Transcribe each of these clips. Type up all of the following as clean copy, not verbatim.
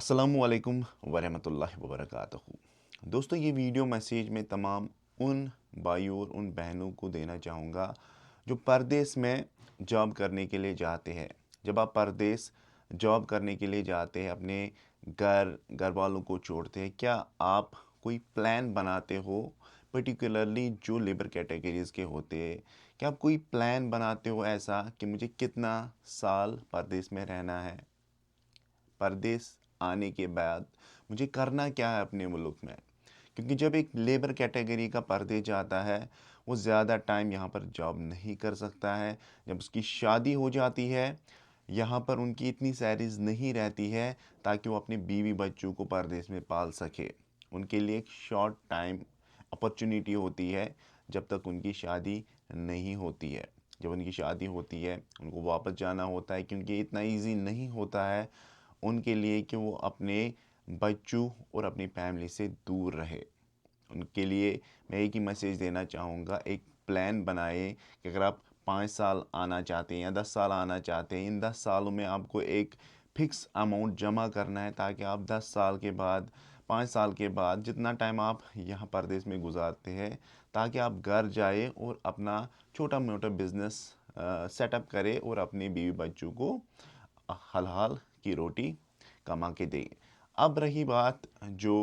अस्सलामुअलैकुम वरहमतुल्लाहि वबरकातुहू। दोस्तों, ये वीडियो मैसेज में तमाम उन भाइयों और उन बहनों को देना चाहूँगा जो परदेस में जॉब करने के लिए जाते हैं। जब आप परदेस जॉब करने के लिए जाते हैं, अपने घर वालों को छोड़ते हैं, क्या आप कोई प्लान बनाते हो? पर्टिकुलरली जो लेबर कैटेगरीज़ के होते हैं, क्या आप कोई प्लान बनाते हो ऐसा कि मुझे कितना साल परदेस में रहना है, परदेस आने के बाद मुझे करना क्या है अपने मुल्क में? क्योंकि जब एक लेबर कैटेगरी का परदेस जाता है, वो ज़्यादा टाइम यहाँ पर जॉब नहीं कर सकता है। जब उसकी शादी हो जाती है, यहाँ पर उनकी इतनी सैलरीज नहीं रहती है ताकि वो अपने बीवी बच्चों को परदेस में पाल सके। उनके लिए एक शॉर्ट टाइम अपॉर्चुनिटी होती है जब तक उनकी शादी नहीं होती है। जब उनकी शादी होती है, उनको वापस जाना होता है, क्योंकि इतना इजी नहीं होता है उनके लिए कि वो अपने बच्चों और अपनी फैमिली से दूर रहे। उनके लिए मैं एक ही मैसेज देना चाहूँगा, एक प्लान बनाए कि अगर आप 5 साल आना चाहते हैं या 10 साल आना चाहते हैं, इन 10 सालों में आपको एक फ़िक्स अमाउंट जमा करना है ताकि आप 10 साल के बाद, 5 साल के बाद, जितना टाइम आप यहाँ परदेश में गुजारते हैं, ताकि आप घर जाए और अपना छोटा मोटा बिज़नेस सेटअप करें और अपने बीवी बच्चों को हलाल की रोटी कमा के दें। अब रही बात जो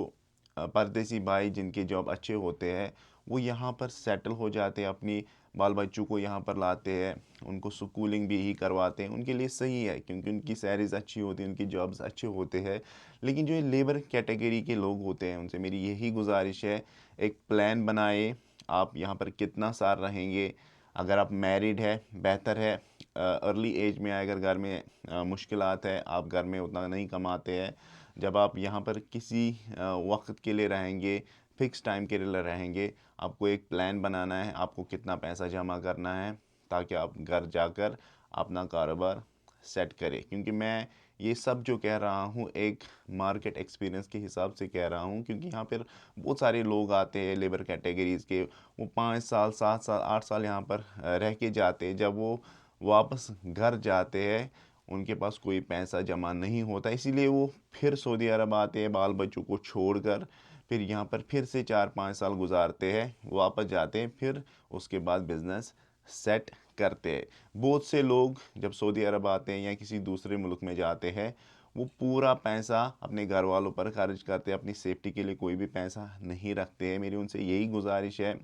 परदेसी भाई जिनके जॉब अच्छे होते हैं, वो यहाँ पर सेटल हो जाते हैं, अपनी बाल बच्चों को यहाँ पर लाते हैं, उनको स्कूलिंग भी ही करवाते हैं। उनके लिए सही है क्योंकि उनकी सैलरीज अच्छी होती हैं, उनकी जॉब्स अच्छे होते हैं। लेकिन जो ये लेबर कैटेगरी के लोग होते हैं, उनसे मेरी यही गुजारिश है, एक प्लान बनाए आप यहाँ पर कितना साल रहेंगे। अगर आप मैरिड है, बेहतर है। अर्ली एज में अगर घर में मुश्किलात है, आप घर में उतना नहीं कमाते हैं, जब आप यहाँ पर किसी वक्त के लिए रहेंगे, फ़िक्स टाइम के लिए रहेंगे, आपको एक प्लान बनाना है, आपको कितना पैसा जमा करना है ताकि आप घर जाकर अपना कारोबार सेट करें। क्योंकि मैं ये सब जो कह रहा हूँ एक मार्केट एक्सपीरियंस के हिसाब से कह रहा हूँ, क्योंकि यहाँ पर बहुत सारे लोग आते हैं लेबर कैटेगरीज़ के, वो 5 साल, 7 साल, 8 साल यहाँ पर रह के जाते हैं। जब वो वापस घर जाते हैं, उनके पास कोई पैसा जमा नहीं होता, इसीलिए वो फिर सऊदी अरब आते हैं बाल बच्चों को छोड़कर। फिर यहाँ पर फिर से 4-5 साल गुजारते हैं, वापस जाते हैं, फिर उसके बाद बिज़नेस सेट करते हैं। बहुत से लोग जब सऊदी अरब आते हैं या किसी दूसरे मुल्क में जाते हैं, वो पूरा पैसा अपने घर वालों पर खर्च करते हैं, अपनी सेफ्टी के लिए कोई भी पैसा नहीं रखते हैं। मेरी उनसे यही गुजारिश है,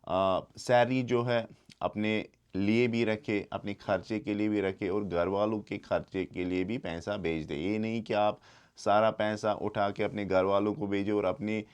सैलरी जो है अपने लिए भी रखे, अपने खर्चे के लिए भी रखे और घर वालों के खर्चे के लिए भी पैसा भेज दे। ये नहीं कि आप सारा पैसा उठा के अपने घर वालों को भेजो और अपनी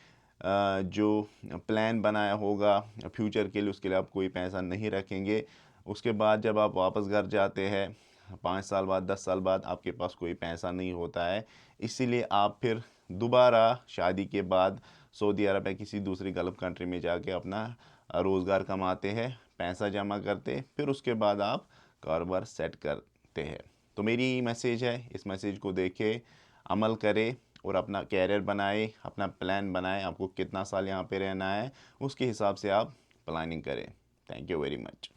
जो प्लान बनाया होगा फ्यूचर के लिए, उसके लिए आप कोई पैसा नहीं रखेंगे। उसके बाद जब आप वापस घर जाते हैं, 5 साल बाद, 10 साल बाद, आपके पास कोई पैसा नहीं होता है। इसीलिए आप फिर दोबारा शादी के बाद सऊदी अरब या किसी दूसरी गल्फ़ कंट्री में जाके अपना रोज़गार कमाते हैं, पैसा जमा करते, फिर उसके बाद आप कारोबार सेट करते हैं। तो मेरी मैसेज है, इस मैसेज को देखें, अमल करें और अपना कैरियर बनाए, अपना प्लान बनाएं। आपको कितना साल यहाँ पे रहना है, उसके हिसाब से आप प्लानिंग करें। Thank you very much.